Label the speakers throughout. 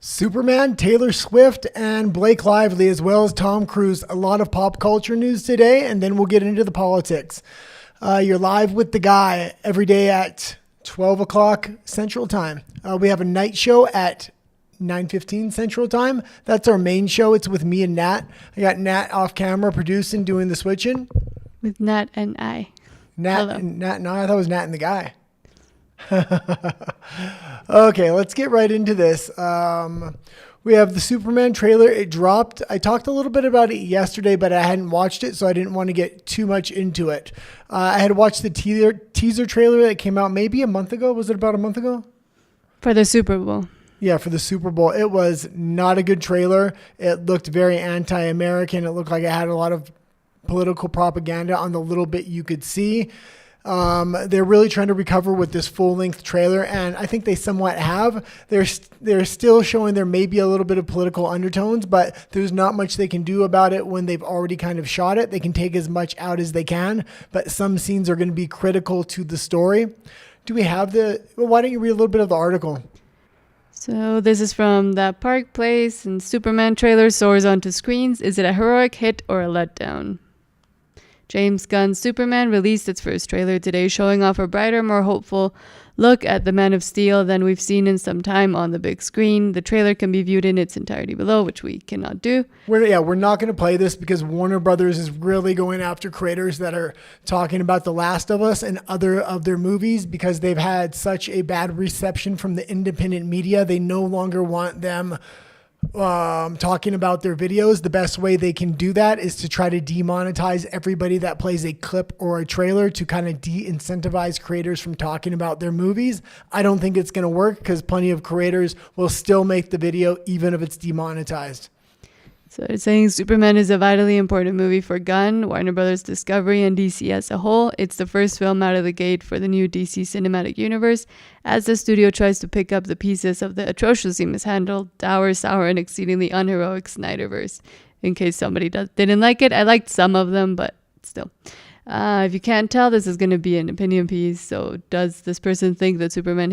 Speaker 1: Superman, Taylor Swift, and Blake Lively, as well as Tom Cruise. A lot of pop culture news today, and then we'll get into the politics. You're live with the guy every day at 12 o'clock Central Time. We have a night show at 9:15 Central Time. That's our main show. It's with me and Nat. I got Nat off camera producing, doing the switching.
Speaker 2: With Nat and I.
Speaker 1: Nat and I thought it was Nat and the guy. Okay, let's get right into this. We have the Superman trailer. It dropped. I talked a little bit about it yesterday, but I hadn't watched it, so I didn't want to get too much into it. I had watched the teaser trailer that came out maybe a month ago. Was it about a month ago?
Speaker 2: For the Super Bowl.
Speaker 1: Yeah, for the Super Bowl. It was not a good trailer. It looked very anti-American. It looked like it had a lot of political propaganda on the little bit you could see. They're really trying to recover with this full-length trailer, and I think they somewhat have. They're still showing there may be a little bit of political undertones, but there's not much they can do about it when they've already kind of shot it. They can take as much out as they can, but some scenes are going to be critical to the story. Do we have why don't you read a little bit of the article?
Speaker 2: So this is from That Park Place, and Superman trailer soars onto screens. Is it a heroic hit or a letdown? James Gunn's Superman released its first trailer today, showing off a brighter, more hopeful look at the Man of Steel than we've seen in some time on the big screen. The trailer can be viewed in its entirety below, which we cannot do.
Speaker 1: We're not going to play this because Warner Brothers is really going after creators that are talking about The Last of Us and other of their movies because they've had such a bad reception from the independent media. They no longer want them talking about their videos. The best way they can do that is to try to demonetize everybody that plays a clip or a trailer to kind of de-incentivize creators from talking about their movies. I don't think it's going to work because plenty of creators will still make the video even if it's demonetized.
Speaker 2: So it's saying Superman is a vitally important movie for Gunn, Warner Brothers Discovery, and DC as a whole. It's the first film out of the gate for the new DC cinematic universe, as the studio tries to pick up the pieces of the atrociously mishandled, dour, sour, and exceedingly unheroic Snyderverse. In case somebody didn't like it, I liked some of them, but still. If you can't tell, this is going to be an opinion piece. So does this person think that Superman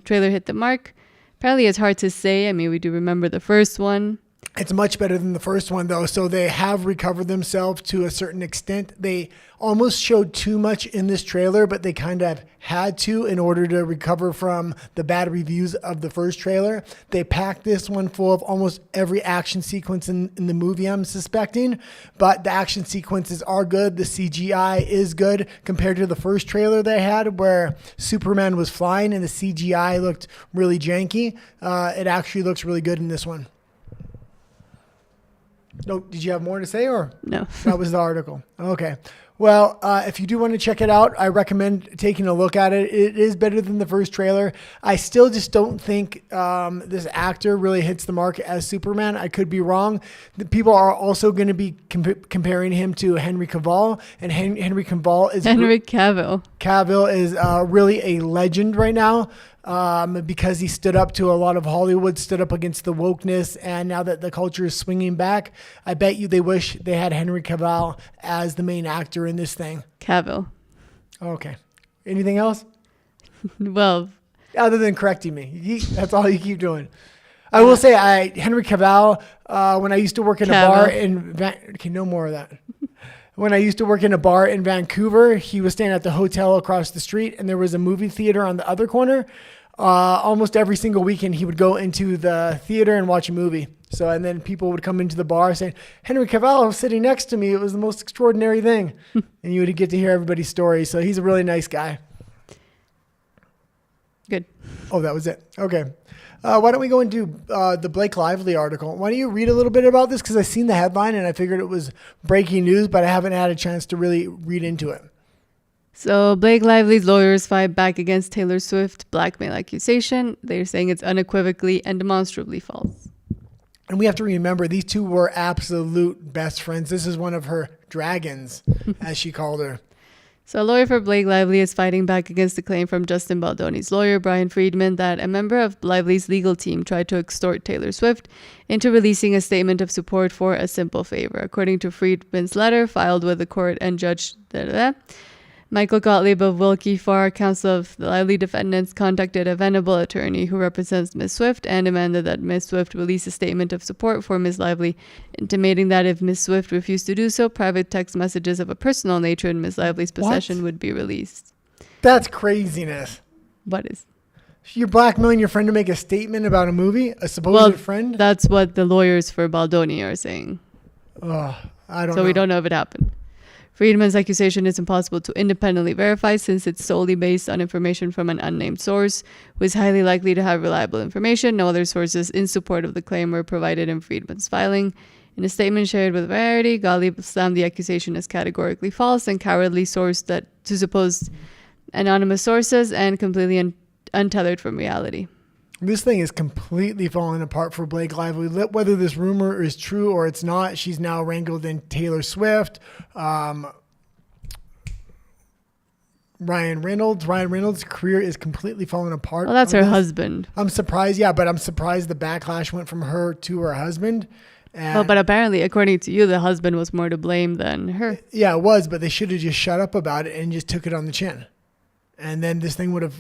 Speaker 2: trailer hit the mark? Apparently it's hard to say. I mean, we do remember the first one.
Speaker 1: It's much better than the first one, though. So they have recovered themselves to a certain extent. They almost showed too much in this trailer, but they kind of had to in order to recover from the bad reviews of the first trailer. They packed this one full of almost every action sequence in the movie, I'm suspecting. But the action sequences are good. The CGI is good compared to the first trailer they had where Superman was flying and the CGI looked really janky. It actually looks really good in this one. No, did you have more to say or?
Speaker 2: No.
Speaker 1: That was the article. Okay. Well, if you do want to check it out, I recommend taking a look at it. It is better than the first trailer. I still just don't think this actor really hits the mark as Superman. I could be wrong. The people are also going to be comparing him to Henry Cavill, and Henry Cavill is Cavill is really a legend right now. Because he stood up to a lot of Hollywood, stood up against the wokeness, and now that the culture is swinging back, I bet you they wish they had Henry Cavill as the main actor in this thing.
Speaker 2: Cavill.
Speaker 1: Okay. Anything else?
Speaker 2: Well,
Speaker 1: other than correcting me, that's all you keep doing. I will say, Henry Cavill, when I used to work in a bar no more of that. When I used to work in a bar in Vancouver, he was staying at the hotel across the street, and there was a movie theater on the other corner. Almost every single weekend, he would go into the theater and watch a movie. And then people would come into the bar saying, Henry Cavill was sitting next to me. It was the most extraordinary thing. And you would get to hear everybody's story. So he's a really nice guy.
Speaker 2: Good.
Speaker 1: Oh, that was it. Okay. Why don't we go into the Blake Lively article? Why don't you read a little bit about this? Because I seen the headline and I figured it was breaking news, but I haven't had a chance to really read into it.
Speaker 2: So Blake Lively's lawyers fight back against Taylor Swift blackmail accusation. They're saying it's unequivocally and demonstrably false.
Speaker 1: And we have to remember, these two were absolute best friends. This is one of her dragons, as she called her.
Speaker 2: So a lawyer for Blake Lively is fighting back against the claim from Justin Baldoni's lawyer, Brian Friedman, that a member of Lively's legal team tried to extort Taylor Swift into releasing a statement of support for a simple favor. According to Friedman's letter filed with the court and Judge Michael Gottlieb of Wilkie Farr, counsel of the Lively defendants, contacted a Venable attorney who represents Ms. Swift and demanded that Ms. Swift release a statement of support for Ms. Lively, intimating that if Ms. Swift refused to do so, private text messages of a personal nature in Ms. Lively's possession would be released.
Speaker 1: That's craziness.
Speaker 2: What is?
Speaker 1: You're blackmailing your friend to make a statement about a movie? A supposed friend?
Speaker 2: That's what the lawyers for Baldoni are saying.
Speaker 1: I don't know.
Speaker 2: So we don't know if it happened. Friedman's accusation is impossible to independently verify since it's solely based on information from an unnamed source, who is highly likely to have reliable information. No other sources in support of the claim were provided in Friedman's filing. In a statement shared with Variety, Gottlieb slammed the accusation as categorically false and cowardly sourced that to supposed anonymous sources and completely untethered from reality.
Speaker 1: This thing is completely falling apart for Blake Lively. Whether this rumor is true or it's not, she's now wrangled in Taylor Swift, Ryan Reynolds. Ryan Reynolds' career is completely falling apart.
Speaker 2: Well, that's her husband.
Speaker 1: I'm surprised, but I'm surprised the backlash went from her to her husband.
Speaker 2: But apparently, according to you, the husband was more to blame than her.
Speaker 1: Yeah, it was, but they should have just shut up about it and just took it on the chin. And then this thing would have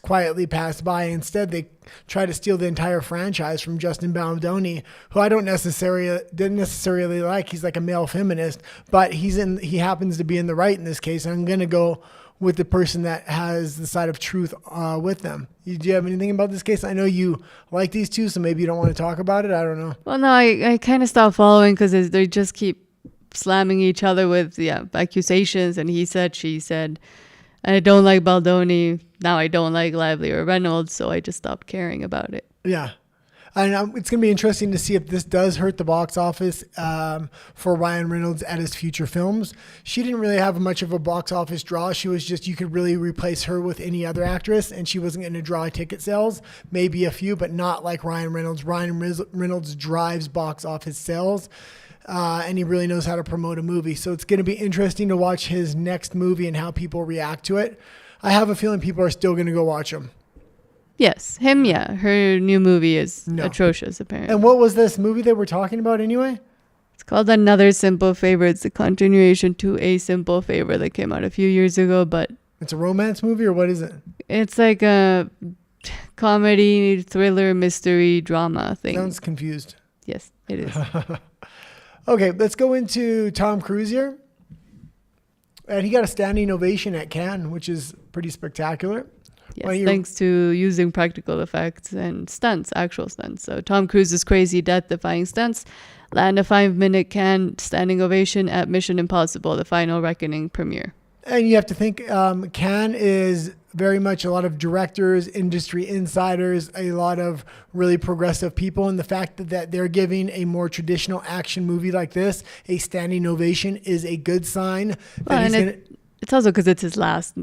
Speaker 1: quietly passed by. Instead, they tried to steal the entire franchise from Justin Baldoni, who I didn't necessarily like. He's like a male feminist, but he happens to be in the right in this case. And I'm going to go with the person that has the side of truth with them. Do you have anything about this case? I know you like these two, so maybe you don't want to talk about it. I don't know.
Speaker 2: Well, no, I kind of stopped following because they just keep slamming each other with accusations, and he said, she said. I don't like Baldoni. Now I don't like Lively or Reynolds, so I just stopped caring about it.
Speaker 1: Yeah. And it's going to be interesting to see if this does hurt the box office for Ryan Reynolds at his future films. She didn't really have much of a box office draw. She was just, you could really replace her with any other actress, and she wasn't going to draw ticket sales. Maybe a few, but not like Ryan Reynolds. Ryan Reynolds drives box office sales. And he really knows how to promote a movie. So it's going to be interesting to watch his next movie and how people react to it. I have a feeling people are still going to go watch him.
Speaker 2: Yes, him, yeah. Her new movie is atrocious, apparently.
Speaker 1: And what was this movie that we're talking about anyway?
Speaker 2: It's called Another Simple Favor. It's a continuation to A Simple Favor that came out a few years ago, but... It's
Speaker 1: a romance movie, or what is it?
Speaker 2: It's like a comedy, thriller, mystery, drama thing.
Speaker 1: Sounds confused.
Speaker 2: Yes, it is.
Speaker 1: Okay, let's go into Tom Cruise here. And he got a standing ovation at Cannes, which is pretty spectacular.
Speaker 2: Yes, thanks to using practical effects and stunts, actual stunts. So Tom Cruise's crazy death-defying stunts land a 5-minute Cannes standing ovation at Mission Impossible, The Final Reckoning premiere.
Speaker 1: And you have to think Cannes is very much a lot of directors, industry insiders, a lot of really progressive people. And the fact that they're giving a more traditional action movie like this a standing ovation is a good sign.
Speaker 2: It's also because it's his last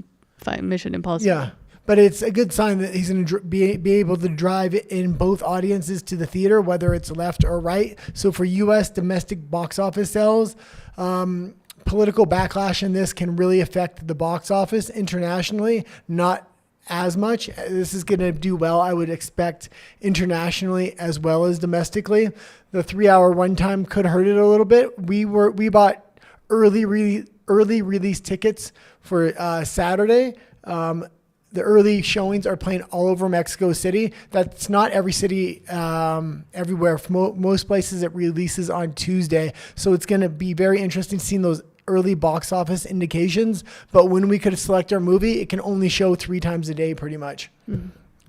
Speaker 2: Mission Impossible.
Speaker 1: Yeah, but it's a good sign that he's going to be able to drive in both audiences to the theater, whether it's left or right. So for U.S. domestic box office sales, political backlash in this can really affect the box office internationally, not as much. This is going to do well, I would expect, internationally as well as domestically. The 3-hour runtime could hurt it a little bit. We bought early release tickets for Saturday. The early showings are playing all over Mexico City. That's not every city everywhere. For most places, it releases on Tuesday. So it's going to be very interesting seeing those early box office indications. But when we could select our movie, it can only show 3 times a day pretty much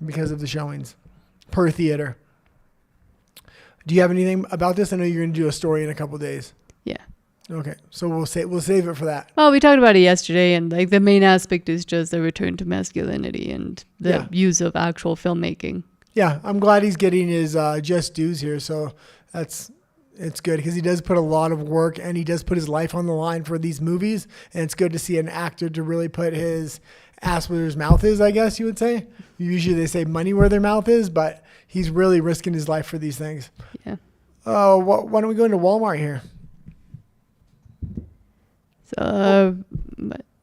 Speaker 1: because of the showings per theater. Do you have anything about this? I know you're going to do a story in a couple of days.
Speaker 2: Yeah.
Speaker 1: Okay, so we'll save it for that.
Speaker 2: Well, we talked about it yesterday, and like the main aspect is just the return to masculinity and the use of actual filmmaking. Yeah,
Speaker 1: I'm glad he's getting his just dues here. So it's good because he does put a lot of work and he does put his life on the line for these movies, and it's good to see an actor to really put his ass where his mouth is, I guess you would say. Usually they say money where their mouth is, but he's really risking his life for these things.
Speaker 2: Yeah.
Speaker 1: Why don't we go into Walmart here?
Speaker 2: So,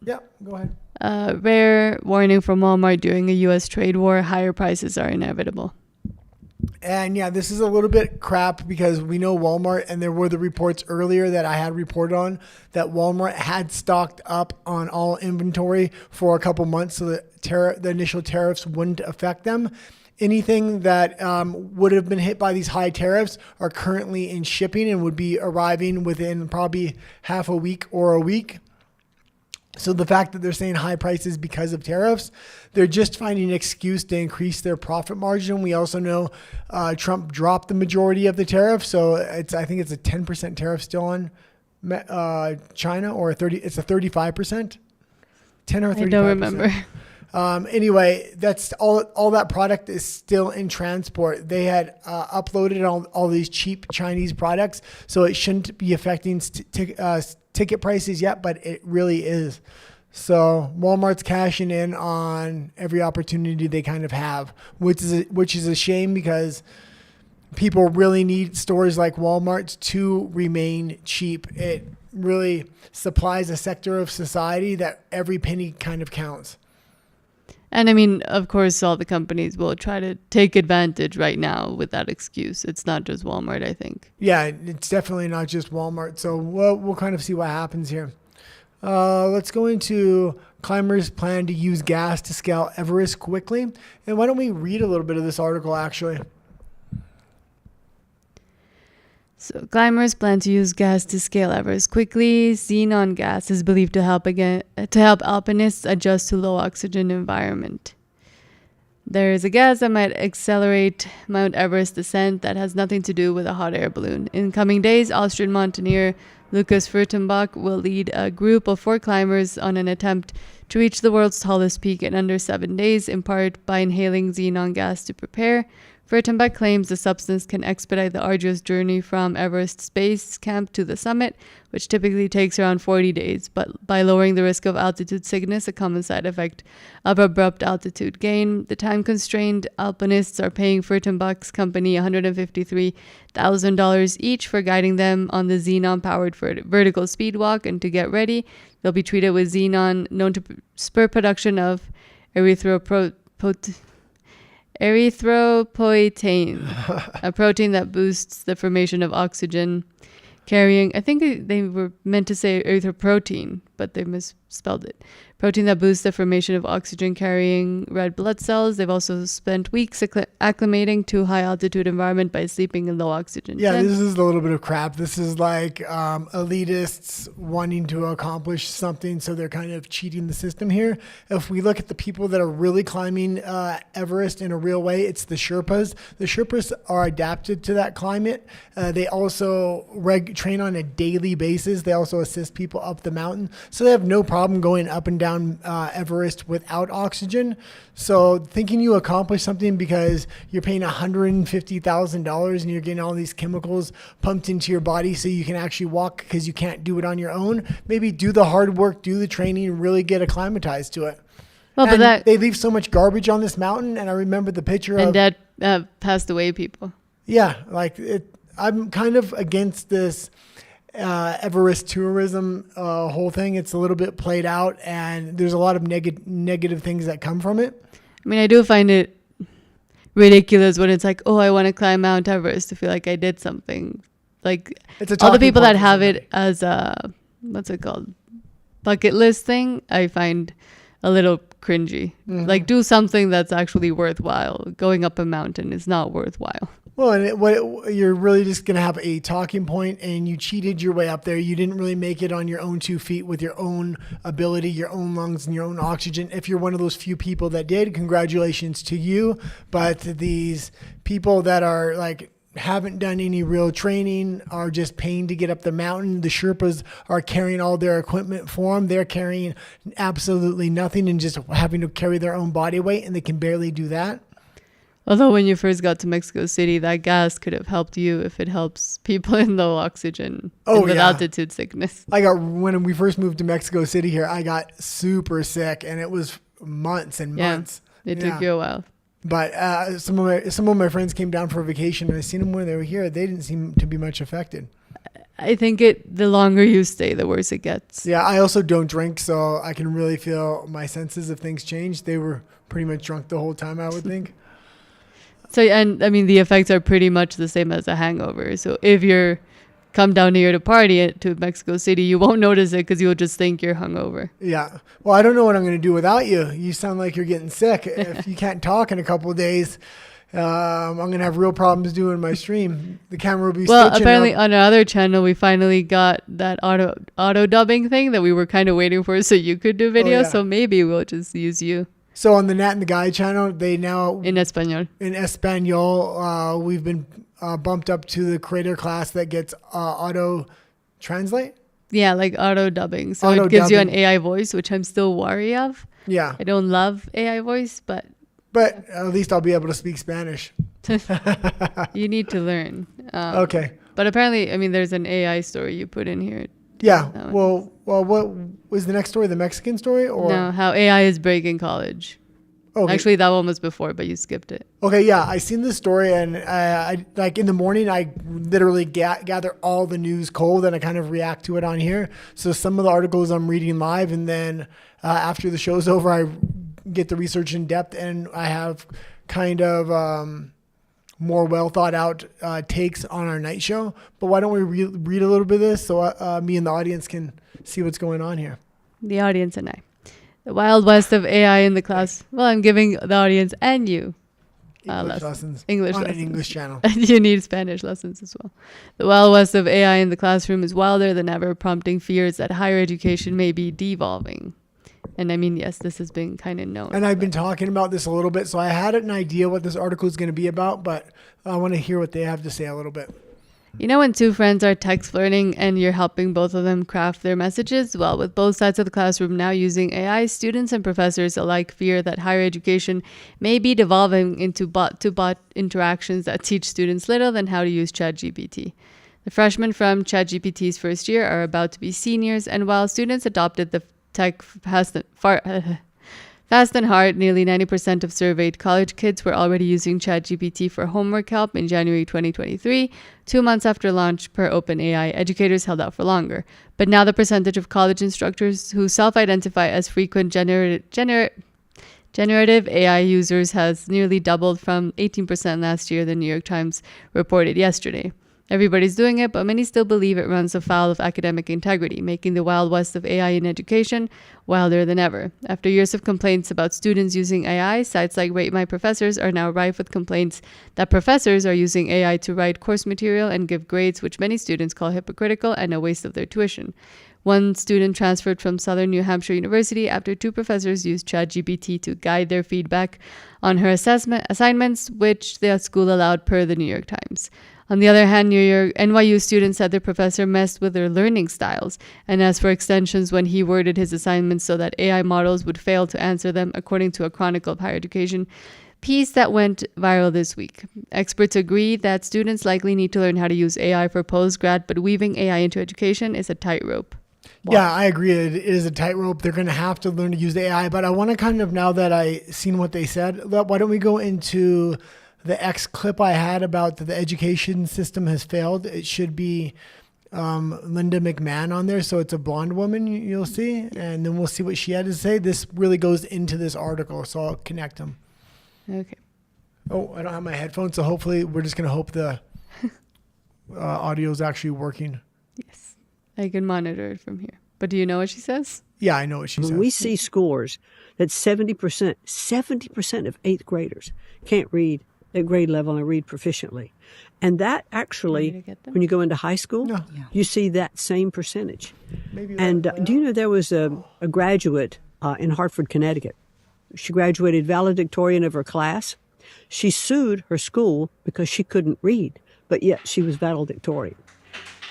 Speaker 1: yeah, go ahead.
Speaker 2: Rare warning from Walmart during a U.S. trade war. Higher prices are inevitable.
Speaker 1: And yeah, this is a little bit crap because we know Walmart, and there were the reports earlier that I had reported on that Walmart had stocked up on all inventory for a couple months so that the initial tariffs wouldn't affect them. Anything that would have been hit by these high tariffs are currently in shipping and would be arriving within probably half a week or a week. So the fact that they're saying high prices because of tariffs, they're just finding an excuse to increase their profit margin. We also know Trump dropped the majority of the tariffs, so I think it's a 10% tariff still on China, or it's a 35%, 10 or 35%.
Speaker 2: I don't remember.
Speaker 1: Anyway, that's all that product is still in transport. They had uploaded all these cheap Chinese products, so it shouldn't be affecting ticket prices yet, but it really is. So Walmart's cashing in on every opportunity they kind of have, which is a shame because people really need stores like Walmart's to remain cheap. It really supplies a sector of society that every penny kind of counts.
Speaker 2: And I mean, of course, all the companies will try to take advantage right now with that excuse. It's not just Walmart, I think.
Speaker 1: Yeah, it's definitely not just Walmart. So we'll kind of see what happens here. Let's go into climbers plan to use gas to scale Everest quickly. And why don't we read a little bit of this article, actually?
Speaker 2: So climbers plan to use gas to scale Everest quickly. Xenon gas is believed to help alpinists adjust to low oxygen environment. There is a gas that might accelerate Mount Everest descent that has nothing to do with a hot air balloon. In coming days, Austrian mountaineer Lukas Furtenbach will lead a group of 4 climbers on an attempt to reach the world's tallest peak in under 7 days, in part by inhaling xenon gas to prepare. Furtenbach claims the substance can expedite the arduous journey from Everest's base camp to the summit, which typically takes around 40 days, but by lowering the risk of altitude sickness, a common side effect of abrupt altitude gain. The time-constrained alpinists are paying Furtenbach's company $153,000 each for guiding them on the xenon-powered vertical speed walk, and to get ready, they'll be treated with xenon, known to spur production of erythropoietin, a protein that boosts the formation of oxygen carrying, I think they were meant to say erythroprotein, but they misspelled it. Protein that boosts the formation of oxygen carrying red blood cells. They've also spent weeks acclimating to high altitude environment by sleeping in low oxygen.
Speaker 1: Yeah, this is a little bit of crap. This is like elitists wanting to accomplish something, so they're kind of cheating the system here. If we look at the people that are really climbing Everest in a real way, it's the Sherpas. The Sherpas are adapted to that climate. They also train on a daily basis. They also assist people up the mountain, so they have no problem going up and down Everest without oxygen. So thinking you accomplish something because you're paying $150,000 and you're getting all these chemicals pumped into your body so you can actually walk because you can't do it on your own, maybe do the hard work, do the training, and really get acclimatized to it. Well, but they leave so much garbage on this mountain, and I remember the picture
Speaker 2: and dead passed away people.
Speaker 1: Yeah, I'm kind of against this Everest tourism whole thing. It's a little bit played out, and there's a lot of negative things that come from it.
Speaker 2: I mean, I do find it ridiculous when it's like, oh, I want to climb Mount Everest to feel like I did something. Like all the people that have it as a, what's it called, bucket list thing, I find a little cringy. Mm-hmm. Like, do something that's actually worthwhile. Going up a mountain is not worthwhile.
Speaker 1: Well, and you're really just going to have a talking point, and you cheated your way up there. You didn't really make it on your own 2 feet with your own ability, your own lungs, and your own oxygen. If you're one of those few people that did, congratulations to you. But these people that are like haven't done any real training, are just paying to get up the mountain. The Sherpas are carrying all their equipment for them. They're carrying absolutely nothing and just having to carry their own body weight, and they can barely do that.
Speaker 2: Although when you first got to Mexico City, that gas could have helped you if it helps people in low oxygen with altitude sickness.
Speaker 1: When we first moved to Mexico City here, I got super sick, and it was months and months.
Speaker 2: It took you a while.
Speaker 1: But some of my friends came down for a vacation, and I seen them when they were here. They didn't seem to be much affected.
Speaker 2: I think the longer you stay, the worse it gets.
Speaker 1: Yeah, I also don't drink, so I can really feel my senses if things change. They were pretty much drunk the whole time, I would think.
Speaker 2: So, and I mean, the effects are pretty much the same as a hangover. So if you're come down here to party to Mexico City, you won't notice it because you'll just think you're hungover.
Speaker 1: Yeah. Well, I don't know what I'm going to do without you. You sound like you're getting sick. If you can't talk in a couple of days, I'm going to have real problems doing my stream. The camera will be
Speaker 2: Well,
Speaker 1: stitching
Speaker 2: apparently
Speaker 1: up.
Speaker 2: on our other channel, we finally got that auto dubbing thing that we were kind of waiting for so you could do videos.
Speaker 1: yeah.
Speaker 2: So maybe we'll just use you
Speaker 1: So on the Nat and the Guy channel, they now
Speaker 2: in Espanol.
Speaker 1: in Espanol, we've been bumped up to the creator class that gets auto translate.
Speaker 2: Yeah, like auto dubbing. So
Speaker 1: Auto
Speaker 2: it gives you an
Speaker 1: dubbing.
Speaker 2: AI voice, which I'm still wary of.
Speaker 1: Yeah.
Speaker 2: I don't love AI voice, but
Speaker 1: But at least I'll be able to speak Spanish.
Speaker 2: you need to learn.
Speaker 1: Okay.
Speaker 2: But apparently, I mean, there's an AI story you put in here.
Speaker 1: Yeah.
Speaker 2: That one.
Speaker 1: Well, what was the next story? The Mexican story, or
Speaker 2: No, how AI is breaking college.
Speaker 1: okay.
Speaker 2: Actually, that one was before, but you skipped it.
Speaker 1: Okay, yeah, I seen this story, and I like in the morning I literally gather all the news cold, and I kind of react to it on here. So some of the articles I'm reading live, and then after the show's over, I get the research in depth, and I have kind of more well thought out takes on our night show. But why don't we read a little bit of this so me and the audience can see what's going on here?
Speaker 2: The audience and I. The Wild West of AI in the class. Well, I'm giving the audience and you
Speaker 1: English lessons
Speaker 2: English
Speaker 1: on
Speaker 2: lessons.
Speaker 1: an English channel.
Speaker 2: And you need Spanish lessons as well. The Wild West of AI in the classroom is wilder than ever, prompting fears that higher education may be devolving. And I mean, yes, this has been kind of known.
Speaker 1: And I've been talking about this a little bit, so I had an idea what this article is going to be about, but I want to hear what they have to say a little bit.
Speaker 2: You know when two friends are text flirting and you're helping both of them craft their messages? Well, with both sides of the classroom now using AI, students and professors alike fear that higher education may be devolving into bot-to-bot interactions that teach students little than how to use ChatGPT. The freshmen from ChatGPT's first year are about to be seniors, and while students adopted the tech fast and hard, nearly 90% of surveyed college kids were already using ChatGPT for homework help in January 2023, 2 months after launch per OpenAI. Educators held out for longer. But now the percentage of college instructors who self-identify as frequent generative AI users has nearly doubled from 18% last year, the New York Times reported yesterday. Everybody's doing it, but many still believe it runs afoul of academic integrity, making the Wild West of AI in education wilder than ever. After years of complaints about students using AI, sites like Rate My Professors are now rife with complaints that professors are using AI to write course material and give grades, which many students call hypocritical and a waste of their tuition. One student transferred from Southern New Hampshire University after two professors used ChatGPT to guide their feedback on her assignments, which the school allowed per the New York Times. On the other hand, NYU students said their professor messed with their learning styles and asked for extensions when he worded his assignments so that AI models would fail to answer them, according to a Chronicle of Higher Education piece that went viral this week. Experts agree that students likely need to learn how to use AI for postgrad, but weaving AI into education is a tightrope.
Speaker 1: Wow. Yeah, I agree. It is a tightrope. They're going to have to learn to use AI, but I want to kind of, now that I seen what they said, why don't we go into the X clip I had about the education system has failed. It should be Linda McMahon on there. So it's a blonde woman you'll see. And then we'll see what she had to say. This really goes into this article. So I'll connect them.
Speaker 2: Okay.
Speaker 1: Oh, I don't have my headphones. So hopefully we're just going to hope the audio is actually working.
Speaker 2: Yes. I can monitor it from here. But do you know what she says?
Speaker 1: Yeah, I know what she says.
Speaker 3: We see scores that 70% of eighth graders can't read at grade level and read proficiently. And that actually, when you go into high school, you see that same percentage. And do you know there was a graduate in Hartford, Connecticut. She graduated valedictorian of her class. She sued her school because she couldn't read, but yet she was valedictorian.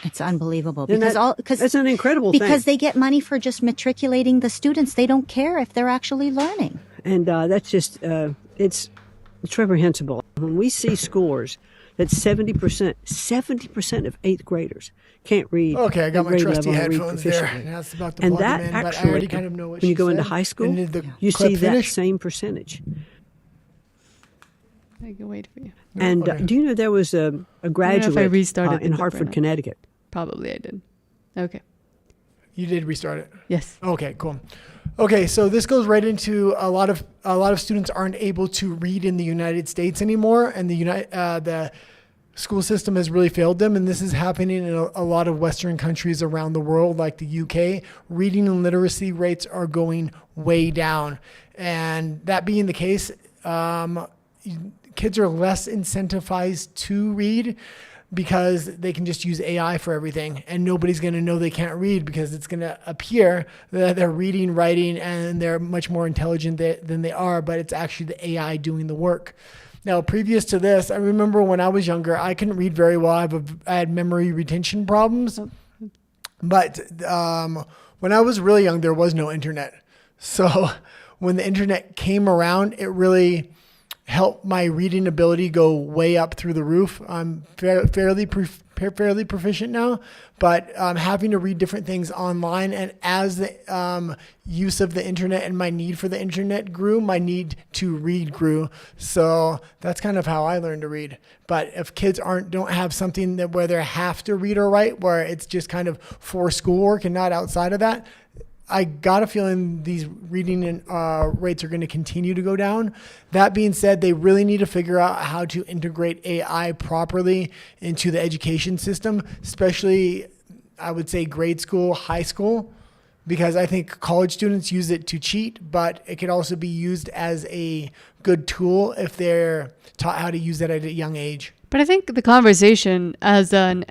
Speaker 4: It's unbelievable
Speaker 3: that's an incredible thing.
Speaker 4: Because they get money for just matriculating the students. They don't care if they're actually learning.
Speaker 3: And that's just it's reprehensible. When we see scores that 70% of eighth graders can't read.
Speaker 1: Okay, I got my trusty
Speaker 3: level
Speaker 1: headphones there. That's about to
Speaker 3: and
Speaker 1: plug
Speaker 3: that
Speaker 1: them in,
Speaker 3: actually,
Speaker 1: but I already kind of know what
Speaker 3: when you go
Speaker 1: said.
Speaker 3: into high school, you
Speaker 1: clip
Speaker 3: see
Speaker 1: finish?
Speaker 3: that same percentage.
Speaker 2: I can wait for you.
Speaker 3: And do you know there was a graduate
Speaker 2: restarted
Speaker 3: in Hartford, Connecticut?
Speaker 2: Probably I did. Okay.
Speaker 1: You did restart it?
Speaker 2: Yes.
Speaker 1: Okay, cool. Okay, so this goes right into a lot of students aren't able to read in the United States anymore, and the school system has really failed them, and this is happening in a lot of Western countries around the world, like the UK. Reading and literacy rates are going way down, and that being the case, kids are less incentivized to read because they can just use AI for everything, and nobody's going to know they can't read because it's going to appear that they're reading, writing, and they're much more intelligent than they are, but it's actually the AI doing the work. Now, previous to this, I remember when I was younger, I couldn't read very well. I had memory retention problems, but when I was really young, there was no internet. So when the internet came around, it really helped my reading ability go way up through the roof. I'm fairly proficient now, but having to read different things online, and as the use of the internet and my need for the internet grew, my need to read grew. So that's kind of how I learned to read. But if kids don't have something that where they have to read or write, where it's just kind of for schoolwork and not outside of that, I got a feeling these reading rates are going to continue to go down. That being said, they really need to figure out how to integrate AI properly into the education system, especially, I would say, grade school, high school, because I think college students use it to cheat, but it could also be used as a good tool if they're taught how to use it at a young age.
Speaker 2: But I think the conversation I'm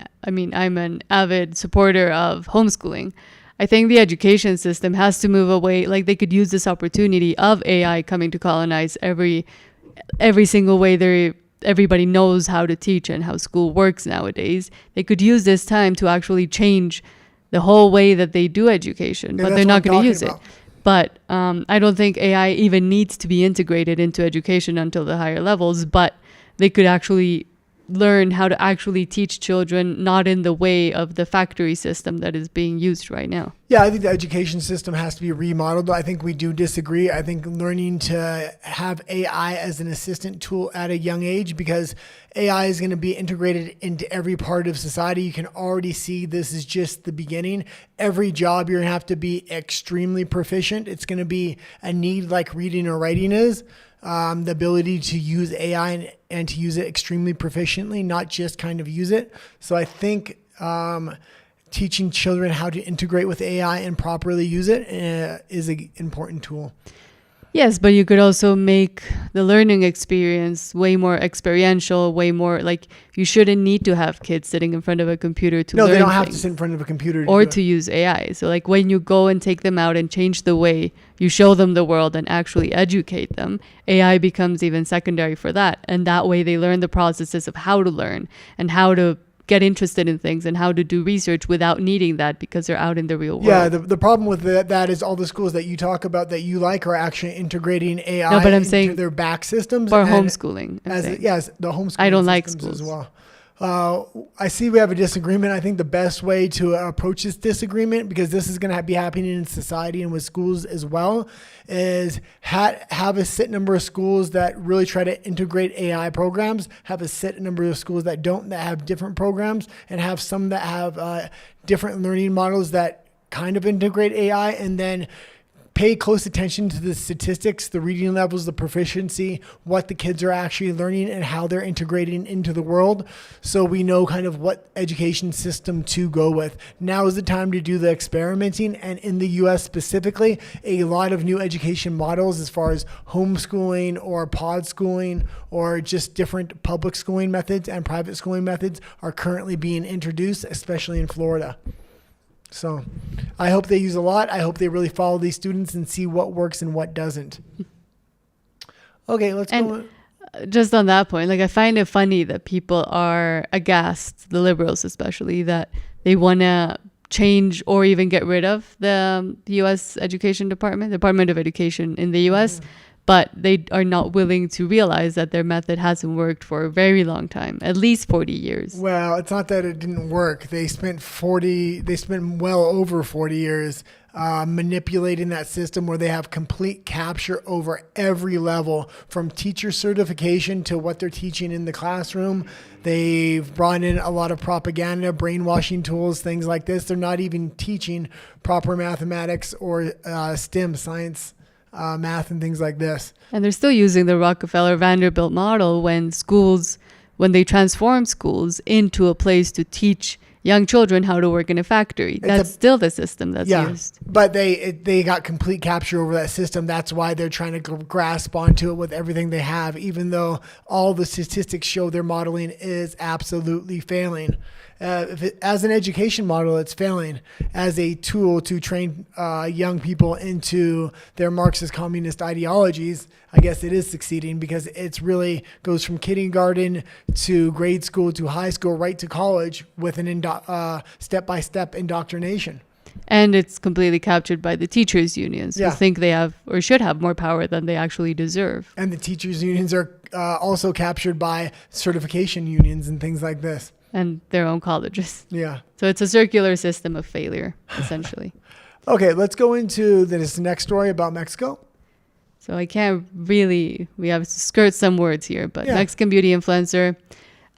Speaker 2: an avid supporter of homeschooling. I think the education system has to move away. Like, they could use this opportunity of AI coming to colonize every single way everybody knows how to teach and how school works nowadays. They could use this time to actually change the whole way that they do education, but they're not going to use it. But I don't think AI even needs to be integrated into education until the higher levels, but they could actually learn how to actually teach children, not in the way of the factory system that is being used right now.
Speaker 1: Yeah, I think the education system has to be remodeled. I think we do disagree. I think learning to have AI as an assistant tool at a young age, because AI is going to be integrated into every part of society. You can already see this is just the beginning. Every job you're going to have to be extremely proficient. It's going to be a need like reading or writing is. The ability to use AI and to use it extremely proficiently, not just kind of use it. So I think teaching children how to integrate with AI and properly use it is an important tool.
Speaker 2: Yes, but you could also make the learning experience way more experiential, way more like you shouldn't need to have kids sitting in front of a computer to learn.
Speaker 1: No, they don't have to sit in front of a computer
Speaker 2: to use AI. So like when you go and take them out and change the way you show them the world and actually educate them, AI becomes even secondary for that. And that way they learn the processes of how to learn and how to get interested in things and how to do research without needing that because they're out in the real world.
Speaker 1: Yeah, the problem with that is all the schools that you talk about that you like are actually integrating AI into their back systems.
Speaker 2: For homeschooling.
Speaker 1: Yes, the homeschooling
Speaker 2: I don't like schools
Speaker 1: as well. I see we have a disagreement. I think the best way to approach this disagreement, because this is going to be happening in society and with schools as well, is have a set number of schools that really try to integrate AI programs, have a set number of schools that don't, that have different programs, and have some that have different learning models that kind of integrate AI, and then pay close attention to the statistics, the reading levels, the proficiency, what the kids are actually learning and how they're integrating into the world. So we know kind of what education system to go with. Now is the time to do the experimenting. And in the US specifically, a lot of new education models as far as homeschooling or pod schooling or just different public schooling methods and private schooling methods are currently being introduced, especially in Florida. So I hope they use a lot. I hope they really follow these students and see what works and what doesn't. Okay, let's go.
Speaker 2: Just on that point, like I find it funny that people are aghast, the liberals especially, that they want to change or even get rid of the U.S. Department of Education in the U.S. but they are not willing to realize that their method hasn't worked for a very long time, at least 40 years.
Speaker 1: Well, it's not that it didn't work. They spent well over 40 years manipulating that system where they have complete capture over every level, from teacher certification to what they're teaching in the classroom. They've brought in a lot of propaganda, brainwashing tools, things like this. They're not even teaching proper mathematics or STEM, science, math, and things like this.
Speaker 2: And they're still using the Rockefeller Vanderbilt model when they transform schools into a place to teach young children how to work in a factory. That's still the system that's used.
Speaker 1: But they got complete capture over that system. That's why they're trying to grasp onto it with everything they have, even though all the statistics show their modeling is absolutely failing. As an education model, it's failing. As a tool to train young people into their Marxist communist ideologies, I guess it is succeeding, because it's really goes from kindergarten to grade school to high school right to college with an step-by-step indoctrination.
Speaker 2: And it's completely captured by the teachers' unions who think they have or should have more power than they actually deserve.
Speaker 1: And the teachers' unions are also captured by certification unions and things like this.
Speaker 2: And their own colleges.
Speaker 1: Yeah.
Speaker 2: So it's a circular system of failure, essentially.
Speaker 1: Okay, let's go into this next story about Mexico.
Speaker 2: So we have to skirt some words here, but Mexican beauty influencer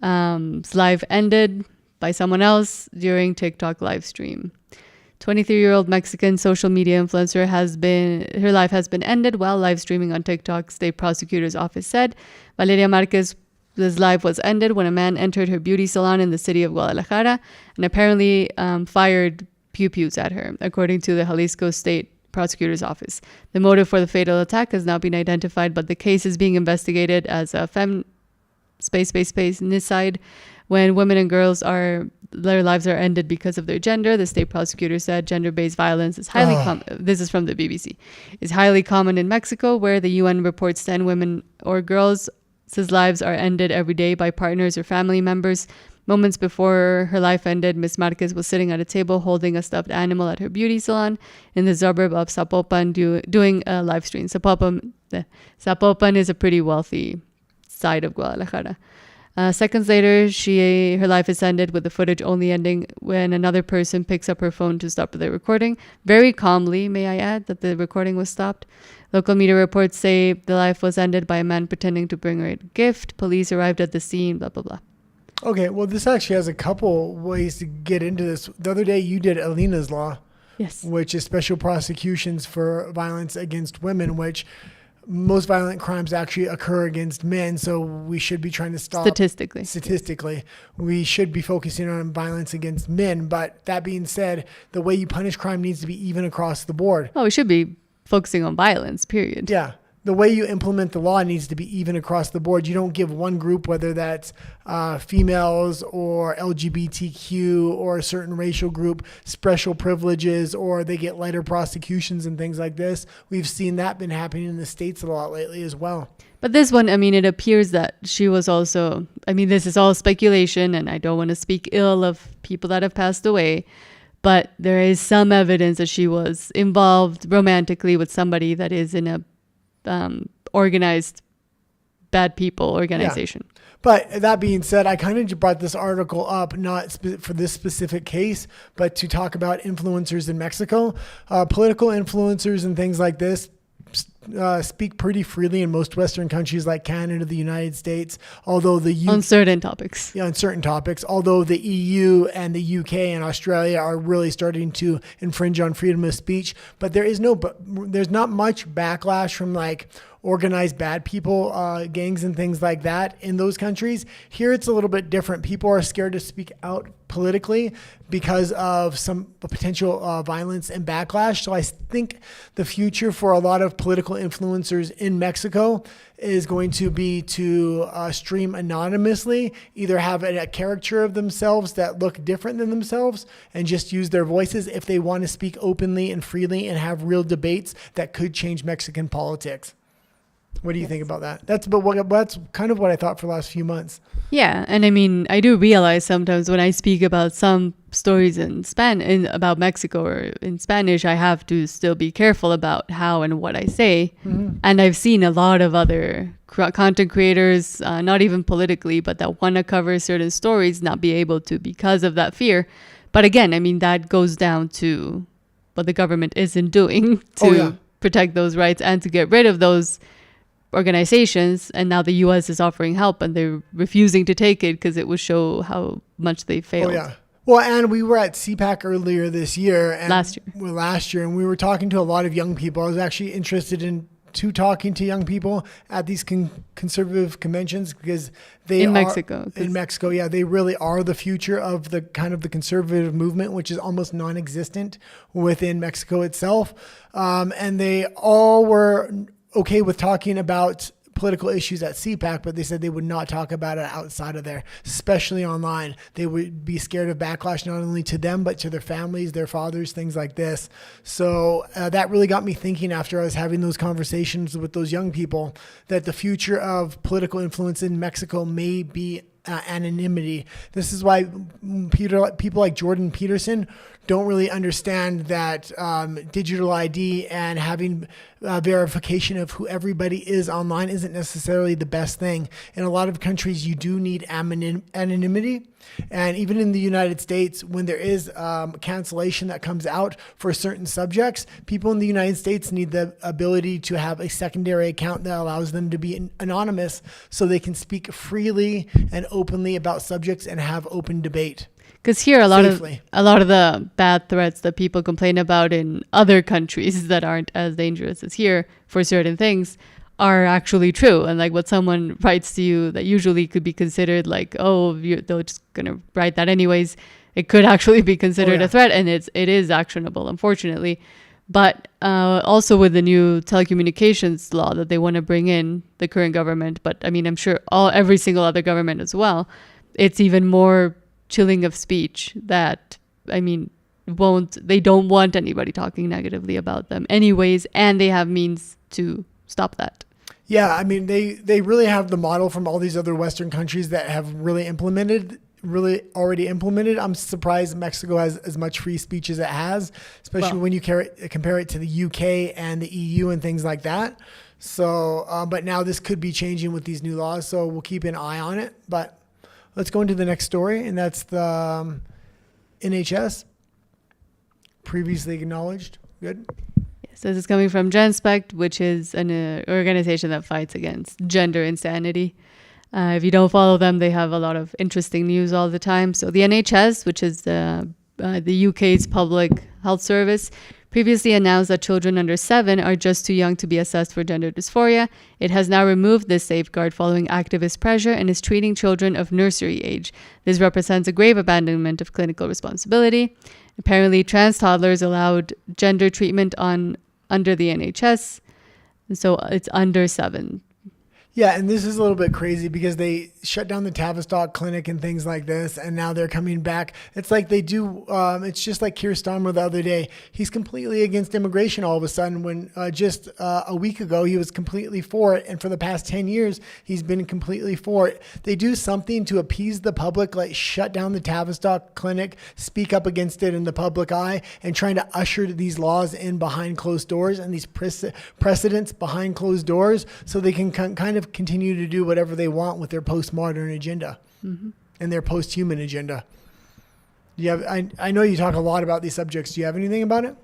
Speaker 2: live ended by someone else during TikTok live stream. 23-year-old Mexican social media influencer her life has been ended while live streaming on TikTok, state prosecutor's office said. Valeria Marquez's life was ended when a man entered her beauty salon in the city of Guadalajara and apparently fired pew-pews at her, according to the Jalisco State Prosecutor's Office. The motive for the fatal attack has not been identified, but the case is being investigated as a femicide when women and girls their lives are ended because of their gender. The state prosecutor said gender-based violence is highly common. This is from the BBC. Is highly common in Mexico, where the UN reports 10 women or girls' lives are ended every day by partners or family members. Moments before her life ended, Ms. Marquez was sitting at a table holding a stuffed animal at her beauty salon in the suburb of Zapopan doing a live stream. Zapopan is a pretty wealthy side of Guadalajara. Seconds later, her life is ended with the footage only ending when another person picks up her phone to stop the recording. Very calmly, may I add, that the recording was stopped. Local media reports say the life was ended by a man pretending to bring her a gift. Police arrived at the scene, blah, blah, blah.
Speaker 1: Okay, well, this actually has a couple ways to get into this. The other day, you did Alina's Law.
Speaker 2: Yes.
Speaker 1: Which is special prosecutions for violence against women, which most violent crimes actually occur against men. So we should be trying to stop. Statistically, we should be focusing on violence against men. But that being said, the way you punish crime needs to be even across the board.
Speaker 2: Oh, we should be focusing on violence, period.
Speaker 1: Yeah. The way you implement the law needs to be even across the board. You don't give one group, whether that's females or LGBTQ or a certain racial group, special privileges, or they get lighter prosecutions and things like this. We've seen that been happening in the States a lot lately as well.
Speaker 2: But this one, it appears that she was also, this is all speculation, and I don't want to speak ill of people that have passed away, but there is some evidence that she was involved romantically with somebody that is in a organized bad people organization. Yeah.
Speaker 1: But that being said, I kind of brought this article up not for this specific case, but to talk about influencers in Mexico. Political influencers and things like this speak pretty freely in most Western countries like Canada, the United States, although
Speaker 2: on certain topics.
Speaker 1: Yeah, on certain topics. Although the EU and the UK and Australia are really starting to infringe on freedom of speech, but there's not much backlash from like organized bad people, gangs and things like that in those countries. Here it's a little bit different. People are scared to speak out politically because of some potential violence and backlash. So I think the future for a lot of political influencers in Mexico is going to be to stream anonymously, either have a caricature of themselves that look different than themselves and just use their voices if they want to speak openly and freely and have real debates that could change Mexican politics. What do you think about that? That's kind of what I thought for the last few months.
Speaker 2: Yeah, and I mean, I do realize sometimes when I speak about some stories about Mexico or in Spanish, I have to still be careful about how and what I say. Mm-hmm. And I've seen a lot of other content creators, not even politically, but that want to cover certain stories, not be able to because of that fear. But again, I mean, that goes down to what the government isn't doing to protect those rights and to get rid of those organizations. And now the U.S. is offering help and they're refusing to take it because it would show how much they failed.
Speaker 1: Oh, yeah. Well, and we were at CPAC earlier this year. And last year. And we were talking to a lot of young people. I was actually interested in talking to young people at these conservative conventions because in Mexico, yeah, they really are the future of the kind of the conservative movement, which is almost non-existent within Mexico itself. And they all were okay with talking about political issues at CPAC, but they said they would not talk about it outside of there, especially online. They would be scared of backlash, not only to them, but to their families, their fathers, things like this. So that really got me thinking after I was having those conversations with those young people that the future of political influence in Mexico may be anonymity. This is why people like Jordan Peterson don't really understand that digital ID and having verification of who everybody is online isn't necessarily the best thing. In a lot of countries, you do need anonymity. And even in the United States, when there is cancellation that comes out for certain subjects, people in the United States need the ability to have a secondary account that allows them to be anonymous so they can speak freely and openly about subjects and have open debate.
Speaker 2: Because here, a lot of the bad threats that people complain about in other countries that aren't as dangerous as here for certain things are actually true. And like what someone writes to you that usually could be considered like, oh, they're just going to write that anyways. It could actually be considered a threat, and it is actionable, unfortunately. But also with the new telecommunications law that they want to bring in, the current government, but I mean, I'm sure every single other government as well, it's even more chilling of speech that, I mean, they don't want anybody talking negatively about them anyways, and they have means to stop that.
Speaker 1: Yeah, I mean, they really have the model from all these other Western countries that have really already implemented. I'm surprised Mexico has as much free speech as it has, especially when you compare it to the UK and the EU and things like that. So, but now this could be changing with these new laws, so we'll keep an eye on it. But let's go into the next story, and that's the NHS, previously acknowledged. Good.
Speaker 2: So this is coming from GenSpect, which is an organization that fights against gender insanity. If you don't follow them, they have a lot of interesting news all the time. So the NHS, which is the UK's public health service, previously announced that children under 7 are just too young to be assessed for gender dysphoria. It has now removed this safeguard following activist pressure and is treating children of nursery age. This represents a grave abandonment of clinical responsibility. Apparently, trans toddlers allowed gender treatment under the NHS, so it's under 7.
Speaker 1: Yeah, and this is a little bit crazy because they shut down the Tavistock clinic and things like this, and now they're coming back. It's like they do, it's just like Keir Starmer the other day. He's completely against immigration all of a sudden when just a week ago he was completely for it, and for the past 10 years he's been completely for it. They do something to appease the public, like shut down the Tavistock clinic, speak up against it in the public eye, and trying to usher these laws in behind closed doors and these precedents behind closed doors so they can kind of continue to do whatever they want with their postmodern agenda and their post-human agenda. I know you talk a lot about these subjects. Do you have anything about it?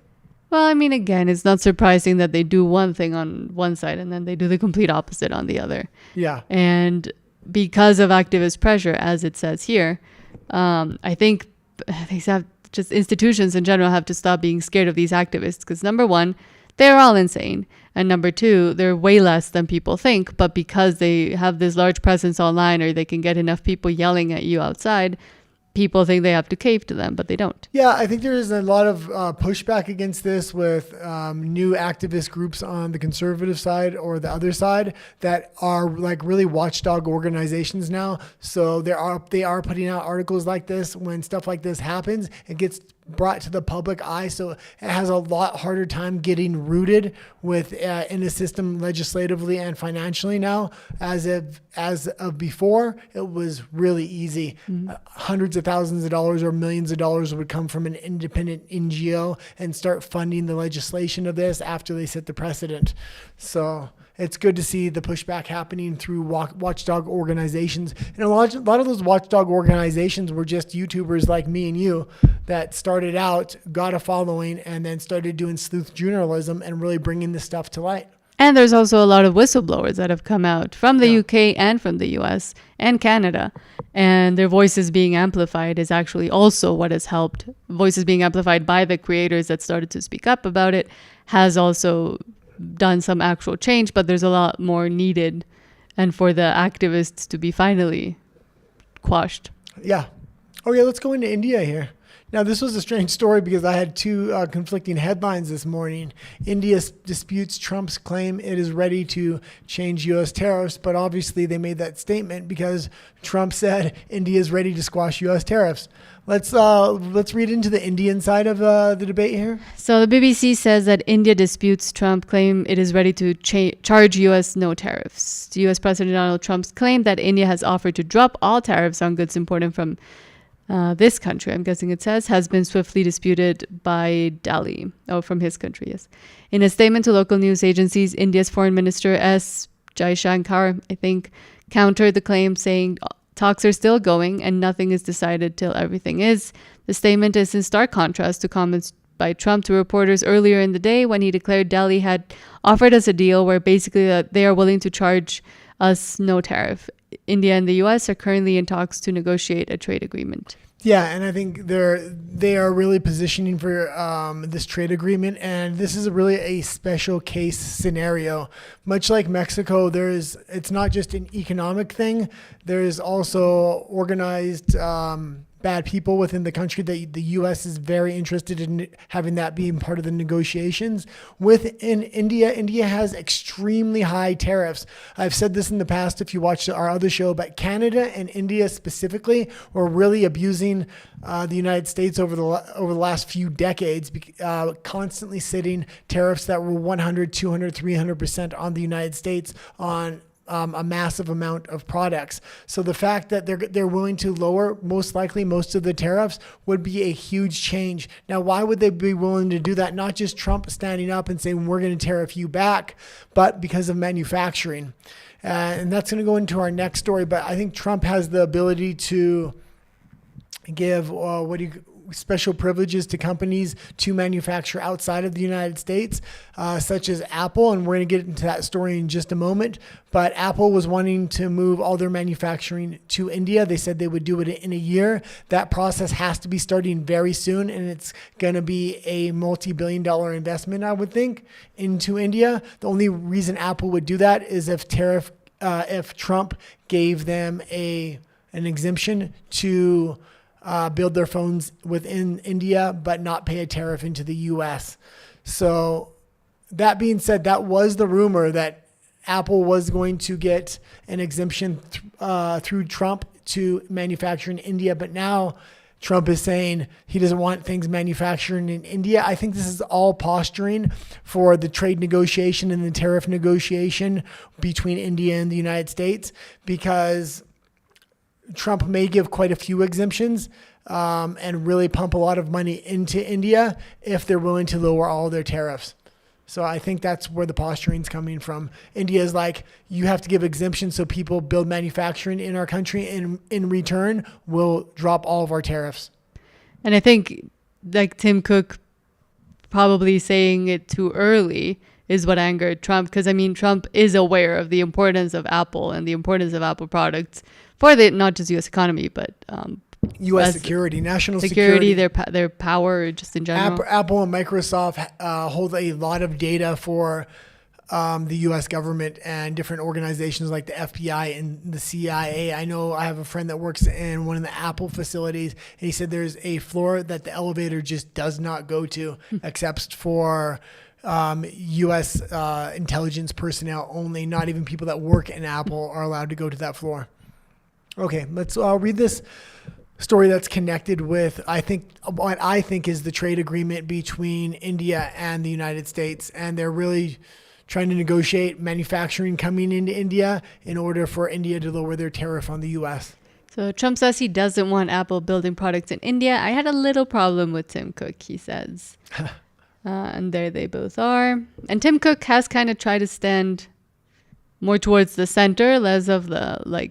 Speaker 2: Well, I mean, again, it's not surprising that they do one thing on one side and then they do the complete opposite on the other. Yeah. And because of activist pressure, as it says here, I think just institutions in general have to stop being scared of these activists because number one, they're all insane. And number two, they're way less than people think. But because they have this large presence online or they can get enough people yelling at you outside, people think they have to cave to them, but they don't.
Speaker 1: Yeah, I think there is a lot of pushback against this with new activist groups on the conservative side or the other side that are like really watchdog organizations now. So they are putting out articles like this when stuff like this happens. It gets brought to the public eye, so it has a lot harder time getting rooted with in the system legislatively and financially now. As of before, it was really easy. Hundreds of thousands of dollars or millions of dollars would come from an independent NGO and start funding the legislation of this after they set the precedent. So it's good to see the pushback happening through watchdog organizations. And a lot of those watchdog organizations were just YouTubers like me and you that started out, got a following, and then started doing sleuth journalism and really bringing this stuff to light.
Speaker 2: And there's also a lot of whistleblowers that have come out from the UK and from the US and Canada. And their voices being amplified is actually also what has helped. Voices being amplified by the creators that started to speak up about it has also done some actual change, but there's a lot more needed, and for the activists to be finally quashed.
Speaker 1: Yeah. Oh yeah, let's go into India here. Now, this was a strange story because I had two conflicting headlines this morning. India disputes Trump's claim it is ready to change U.S. tariffs, but obviously they made that statement because Trump said India is ready to squash U.S. tariffs. Let's read into the Indian side of the debate here.
Speaker 2: So the BBC says that India disputes Trump claim it is ready to charge U.S. no tariffs. The U.S. President Donald Trump's claim that India has offered to drop all tariffs on goods imported from this country, I'm guessing it says, has been swiftly disputed by Delhi. Oh, from his country, yes. In a statement to local news agencies, India's Foreign Minister S. Jaishankar, I think, countered the claim, saying talks are still going and nothing is decided till everything is. The statement is in stark contrast to comments by Trump to reporters earlier in the day when he declared Delhi had offered us a deal where basically they are willing to charge us no tariff. India and the U.S. are currently in talks to negotiate a trade agreement.
Speaker 1: Yeah, and I think they are really positioning for this trade agreement, and this is really a special case scenario. Much like Mexico, it's not just an economic thing. There is also organized bad people within the country that the U.S. is very interested in having that being part of the negotiations. Within India, India has extremely high tariffs. I've said this in the past if you watched our other show, but Canada and India specifically were really abusing the United States over the last few decades, constantly setting tariffs that were 100, 200, 300% on the United States on a massive amount of products. So the fact that they're willing to lower most of the tariffs would be a huge change. Now, why would they be willing to do that? Not just Trump standing up and saying, we're going to tariff you back, but because of manufacturing. And that's going to go into our next story. But I think Trump has the ability to give special privileges to companies to manufacture outside of the United States, such as Apple. And we're going to get into that story in just a moment. But Apple was wanting to move all their manufacturing to India. They said they would do it in a year. That process has to be starting very soon. And it's going to be a multi-billion-dollar investment, I would think, into India. The only reason Apple would do that is if Trump gave them an exemption to build their phones within India, but not pay a tariff into the U.S. So that being said, that was the rumor that Apple was going to get an exemption through Trump to manufacture in India. But now Trump is saying he doesn't want things manufactured in India. I think this is all posturing for the trade negotiation and the tariff negotiation between India and the United States, because Trump may give quite a few exemptions and really pump a lot of money into India if they're willing to lower all their tariffs. So I think that's where the posturing's coming from. India is like, you have to give exemptions so people build manufacturing in our country, and in return, we'll drop all of our tariffs.
Speaker 2: And I think like Tim Cook probably saying it too early is what angered Trump, because I mean, Trump is aware of the importance of Apple and the importance of Apple products for the not just U.S. economy, but
Speaker 1: U.S. security, national
Speaker 2: security, their power just in general.
Speaker 1: Apple and Microsoft hold a lot of data for the U.S. government and different organizations like the FBI and the CIA. I know I have a friend that works in one of the Apple facilities, and he said there's a floor that the elevator just does not go to except for U.S. intelligence personnel only. Not even people that work in Apple are allowed to go to that floor. Okay, let's read this. story that's connected with, what I think is the trade agreement between India and the United States. And they're really trying to negotiate manufacturing coming into India in order for India to lower their tariff on the U.S.
Speaker 2: So Trump says he doesn't want Apple building products in India. I had a little problem with Tim Cook, he says. And there they both are. And Tim Cook has kind of tried to stand more towards the center, less of the,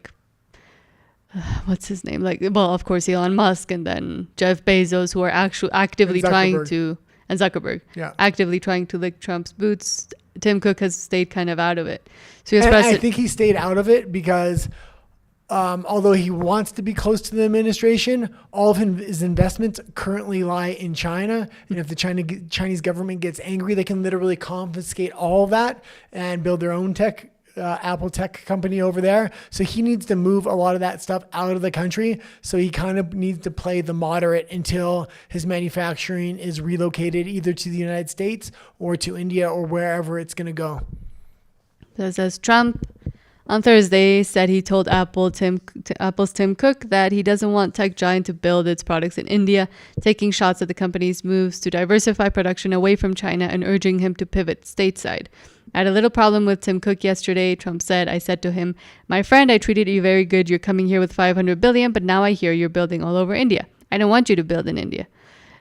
Speaker 2: what's his name? Of course, Elon Musk and then Jeff Bezos, who are actively trying to, and Zuckerberg, actively trying to lick Trump's boots. Tim Cook has stayed kind of out of it. So
Speaker 1: I think he stayed out of it because although he wants to be close to the administration, all of his investments currently lie in China. And if the Chinese government gets angry, they can literally confiscate all of that and build their own Apple tech company over there. So he needs to move a lot of that stuff out of the country. So he kind of needs to play the moderate until his manufacturing is relocated either to the United States or to India or wherever it's going to go.
Speaker 2: So it says Trump on Thursday said he told Apple's Tim Cook that he doesn't want tech giant to build its products in India, taking shots at the company's moves to diversify production away from China and urging him to pivot stateside. I had a little problem with Tim Cook yesterday, Trump said. I said to him, "My friend, I treated you very good. You're coming here with $500 billion, but now I hear you're building all over India. I don't want you to build in India."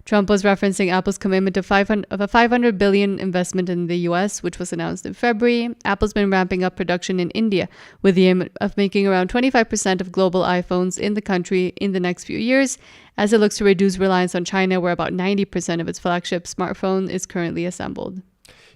Speaker 2: Trump was referencing Apple's commitment of a $500 billion investment in the U.S., which was announced in February. Apple's been ramping up production in India with the aim of making around 25% of global iPhones in the country in the next few years, as it looks to reduce reliance on China, where about 90% of its flagship smartphone is currently assembled.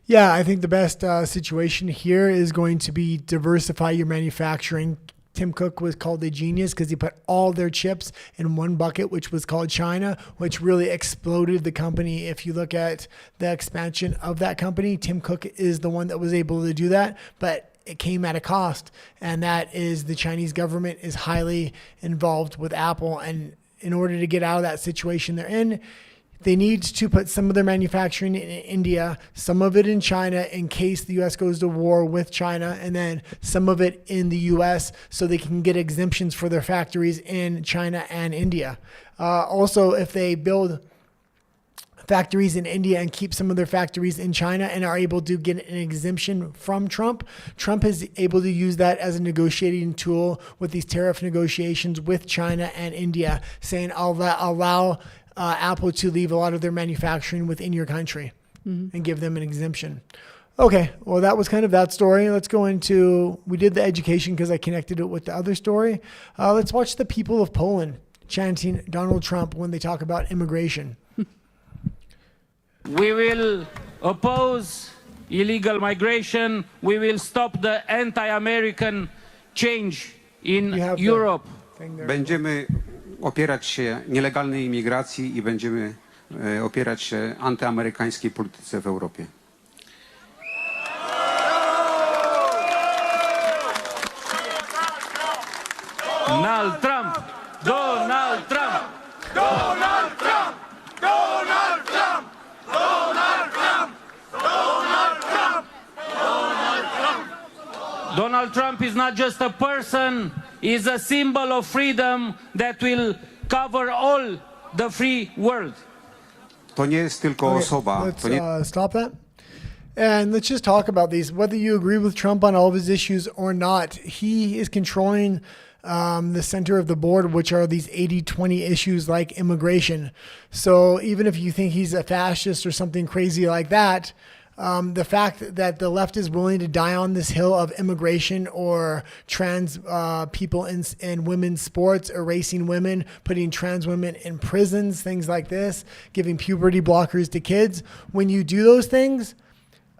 Speaker 1: Yeah, I think the best situation here is going to be diversify your manufacturing. Tim Cook was called a genius because he put all their chips in one bucket, which was called China, which really exploded the company. If you look at the expansion of that company, Tim Cook is the one that was able to do that, but it came at a cost. And that is the Chinese government is highly involved with Apple. And in order to get out of that situation they're in, they need to put some of their manufacturing in India, some of it in China in case the U.S. goes to war with China, and then some of it in the U.S. so they can get exemptions for their factories in China and India. Also, if they build factories in India and keep some of their factories in China and are able to get an exemption from Trump is able to use that as a negotiating tool with these tariff negotiations with China and India, saying I'll allow Apple to leave a lot of their manufacturing within your country and give them an exemption. Okay, well, that was kind of that story. Let's go into, we did the education because I connected it with the other story. Let's watch the people of Poland chanting Donald Trump when they talk about immigration.
Speaker 5: We will oppose illegal migration. We will stop the anti-American change in Europe.
Speaker 6: Będziemy opierać się nielegalnej imigracji i będziemy opierać się antyamerykańskiej polityce w Europie.
Speaker 5: Donald Trump! Donald Trump! Donald Trump! Donald Trump! Donald Trump! Donald Trump! Donald Trump! Donald Trump is not just a person, is a symbol of freedom that will cover all the free world.
Speaker 6: To nie jest tylko osoba.
Speaker 1: Let's stop that. And let's just talk about these. Whether you agree with Trump on all of his issues or not, he is controlling the center of the board, which are these 80-20 issues like immigration. So even if you think he's a fascist or something crazy like that, the fact that the left is willing to die on this hill of immigration or trans people in women's sports, erasing women, putting trans women in prisons, things like this, giving puberty blockers to kids. When you do those things,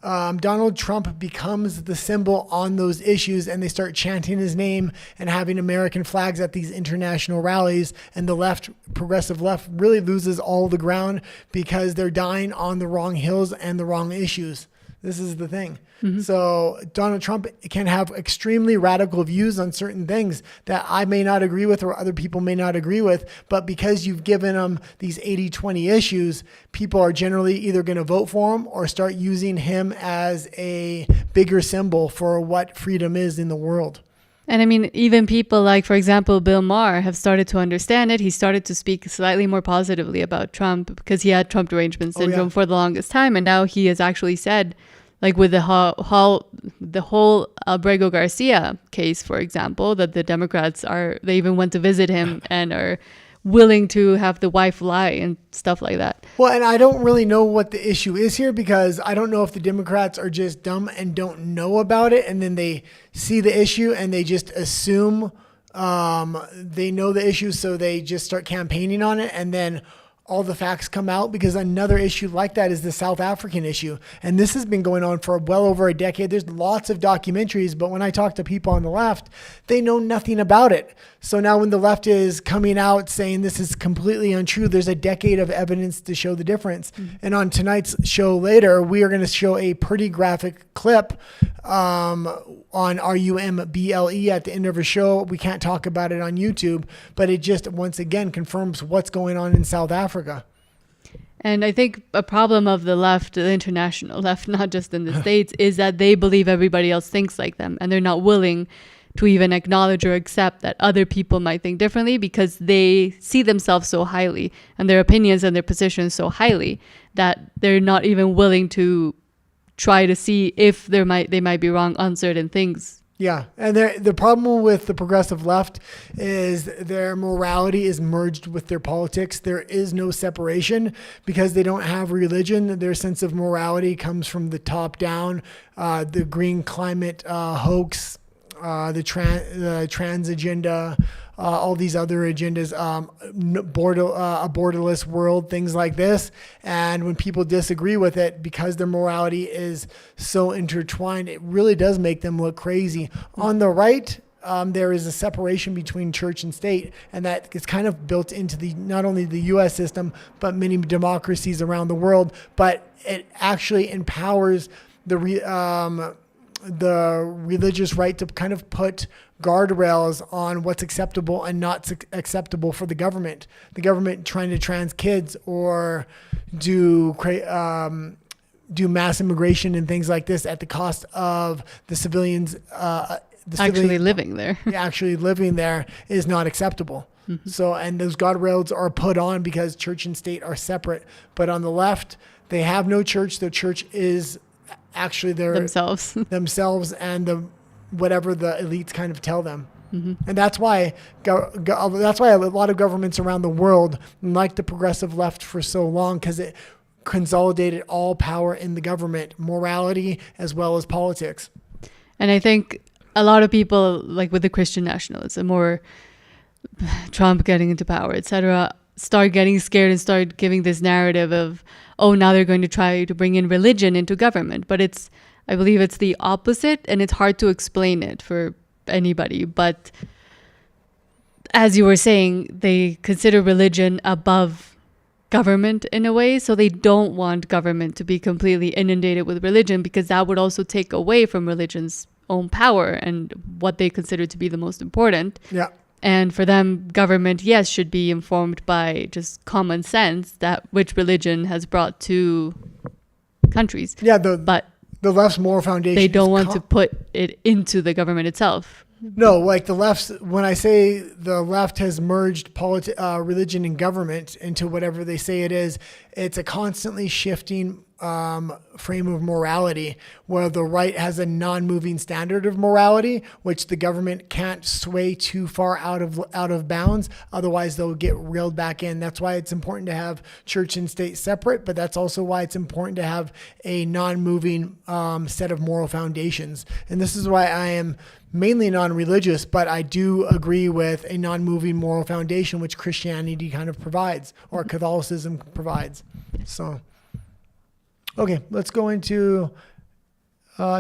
Speaker 1: Donald Trump becomes the symbol on those issues, and they start chanting his name and having American flags at these international rallies. And the left, progressive left, really loses all the ground because they're dying on the wrong hills and the wrong issues. This is the thing. Mm-hmm. So Donald Trump can have extremely radical views on certain things that I may not agree with or other people may not agree with. But because you've given them these 80-20 issues, people are generally either going to vote for him or start using him as a bigger symbol for what freedom is in the world.
Speaker 2: And I mean, even people like, for example, Bill Maher have started to understand it. He started to speak slightly more positively about Trump because he had Trump derangement syndrome for the longest time. And now he has actually said, like with the whole Abrego Garcia case, for example, that the Democrats they even went to visit him and are willing to have the wife lie and stuff like that.
Speaker 1: Well, and I don't really know what the issue is here because I don't know if the Democrats are just dumb and don't know about it, and then they see the issue and they just assume they know the issue, so they just start campaigning on it, and then all the facts come out. Because another issue like that is the South African issue. And this has been going on for well over a decade. There's lots of documentaries, but when I talk to people on the left, they know nothing about it. So now when the left is coming out saying this is completely untrue, there's a decade of evidence to show the difference. Mm-hmm. And on tonight's show later, we are going to show a pretty graphic clip on RUMBLE at the end of a show. We can't talk about it on YouTube, but it just once again confirms what's going on in South Africa.
Speaker 2: And I think a problem of the left, the international left, not just in the States, is that they believe everybody else thinks like them, and they're not willing to even acknowledge or accept that other people might think differently because they see themselves so highly and their opinions and their positions so highly that they're not even willing to try to see if they might be wrong on certain things.
Speaker 1: Yeah, and the problem with the progressive left is their morality is merged with their politics. There is no separation because they don't have religion. Their sense of morality comes from the top down, the green climate hoax, the trans agenda, all these other agendas, a borderless world, things like this. And when people disagree with it, because their morality is so intertwined, it really does make them look crazy. On the right, there is a separation between church and state, and that is kind of built into not only the U.S. system, but many democracies around the world. But it actually empowers the religious right to kind of put guardrails on what's acceptable and not acceptable for the government. The government trying to trans kids or do mass immigration and things like this at the cost of the civilians
Speaker 2: actually living there.
Speaker 1: Actually living there is not acceptable. Mm-hmm. So, and those guardrails are put on because church and state are separate. But on the left, they have no church. Their church is actually themselves and whatever the elites kind of tell them. Mm-hmm. And that's why a lot of governments around the world like the progressive left for so long, because it consolidated all power in the government, morality as well as politics.
Speaker 2: And I think a lot of people, like with the Christian nationalism or Trump getting into power, etc., start getting scared and start giving this narrative of, oh, now they're going to try to bring in religion into government. But I believe it's the opposite, and it's hard to explain it for anybody. But as you were saying, they consider religion above government in a way, so they don't want government to be completely inundated with religion, because that would also take away from religion's own power and what they consider to be the most important.
Speaker 1: Yeah.
Speaker 2: And for them, government, yes, should be informed by just common sense that which religion has brought to countries.
Speaker 1: Yeah,
Speaker 2: but
Speaker 1: the left's moral foundation.
Speaker 2: They don't want to put it into the government itself.
Speaker 1: No, like the left's, when I say the left has merged religion and government into whatever they say it is, it's a constantly shifting frame of morality, where the right has a non-moving standard of morality, which the government can't sway too far out of bounds. Otherwise, they'll get reeled back in. That's why it's important to have church and state separate, but that's also why it's important to have a non-moving set of moral foundations. And this is why I am mainly non-religious, but I do agree with a non-moving moral foundation, which Christianity kind of provides, or Catholicism provides. So, okay, let's go into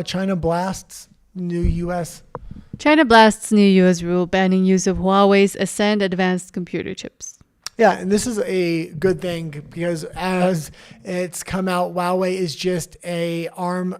Speaker 1: China blasts new U.S.
Speaker 2: China blasts new U.S. rule banning use of Huawei's Ascend advanced computer chips.
Speaker 1: Yeah, and this is a good thing because as it's come out, Huawei is just a ARM.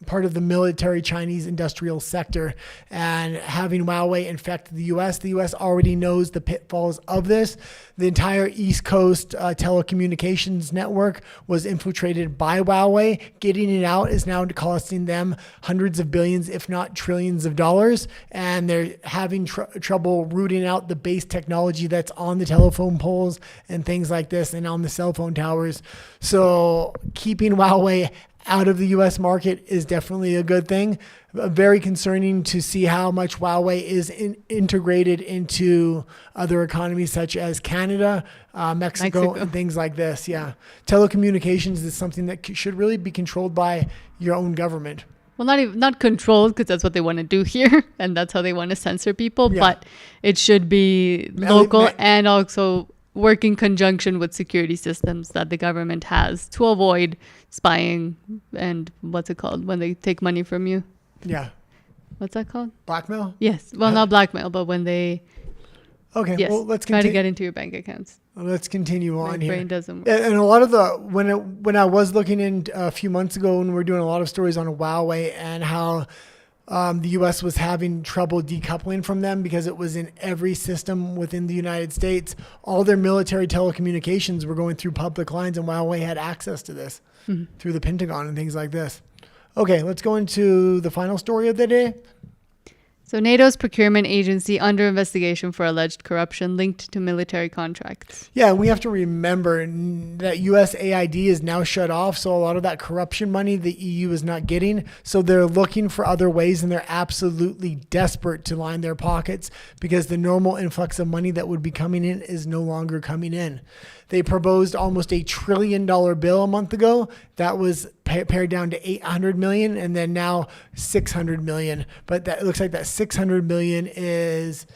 Speaker 1: part of the military Chinese industrial sector, and having Huawei infect the U.S. The U.S. already knows the pitfalls of this. The entire East Coast telecommunications network was infiltrated by Huawei. Getting it out is now costing them hundreds of billions, if not trillions of dollars, and they're having trouble rooting out the base technology that's on the telephone poles and things like this and on the cell phone towers. So keeping Huawei out of the U.S. market is definitely a good thing. Very concerning to see how much Huawei is integrated into other economies such as Canada, Mexico, and things like this. Yeah. Telecommunications is something that should really be controlled by your own government.
Speaker 2: Well, not controlled, because that's what they want to do here, and that's how they want to censor people. Yeah. But it should be local and also work in conjunction with security systems that the government has to avoid spying and what's it called when they take money from you?
Speaker 1: Yeah.
Speaker 2: What's that called?
Speaker 1: Blackmail?
Speaker 2: Yes. Well, not blackmail, but when they...
Speaker 1: Okay,
Speaker 2: yes,
Speaker 1: well, let's
Speaker 2: try to get into your bank accounts.
Speaker 1: Let's continue on here.
Speaker 2: My brain doesn't work.
Speaker 1: And a lot of the, when I was looking in a few months ago, when we were doing a lot of stories on Huawei and how the U.S. was having trouble decoupling from them because it was in every system within the United States. All their military telecommunications were going through public lines, and Huawei had access to this through the Pentagon and things like this. Okay, let's go into the final story of the day.
Speaker 2: So NATO's procurement agency under investigation for alleged corruption linked to military contracts.
Speaker 1: Yeah, we have to remember that USAID is now shut off, so a lot of that corruption money the EU is not getting. So they're looking for other ways, and they're absolutely desperate to line their pockets because the normal influx of money that would be coming in is no longer coming in. They proposed almost $1 trillion bill a month ago. That was pared down to $800 million, and then now $600 million. But that looks like that $600 million is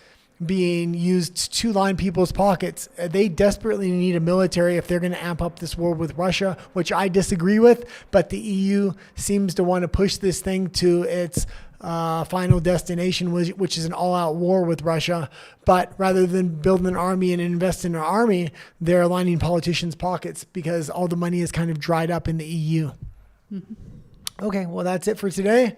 Speaker 1: being used to line people's pockets. They desperately need a military if they're going to amp up this war with Russia, which I disagree with. But the EU seems to want to push this thing to its final destination, which is an all-out war with Russia. But rather than building an army and invest in an army, they're lining politicians' pockets because all the money is kind of dried up in the EU. Mm-hmm. Okay, well, that's it for today.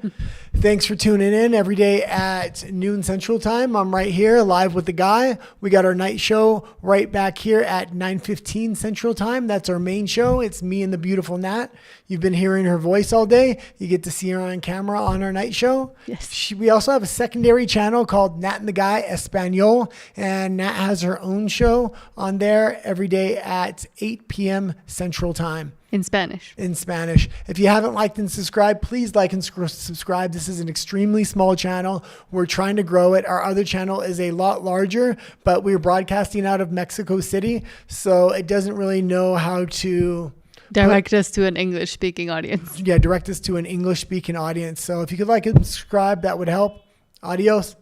Speaker 1: Thanks for tuning in every day at noon Central Time. I'm right here live with the guy. We got our night show right back here at 9:15 Central Time. That's our main show. It's me and the beautiful Nat. You've been hearing her voice all day. You get to see her on camera on our night show.
Speaker 2: Yes.
Speaker 1: We also have a secondary channel called Nat and the Guy Espanol, and Nat has her own show on there every day at 8 p.m. Central Time.
Speaker 2: In Spanish.
Speaker 1: In Spanish. If you haven't liked and subscribed, please like and subscribe. This is an extremely small channel. We're trying to grow it. Our other channel is a lot larger, but we're broadcasting out of Mexico City, so it doesn't really know how to...
Speaker 2: Direct us to an English-speaking audience.
Speaker 1: Yeah, direct us to an English-speaking audience. So if you could like and subscribe, that would help. Adios.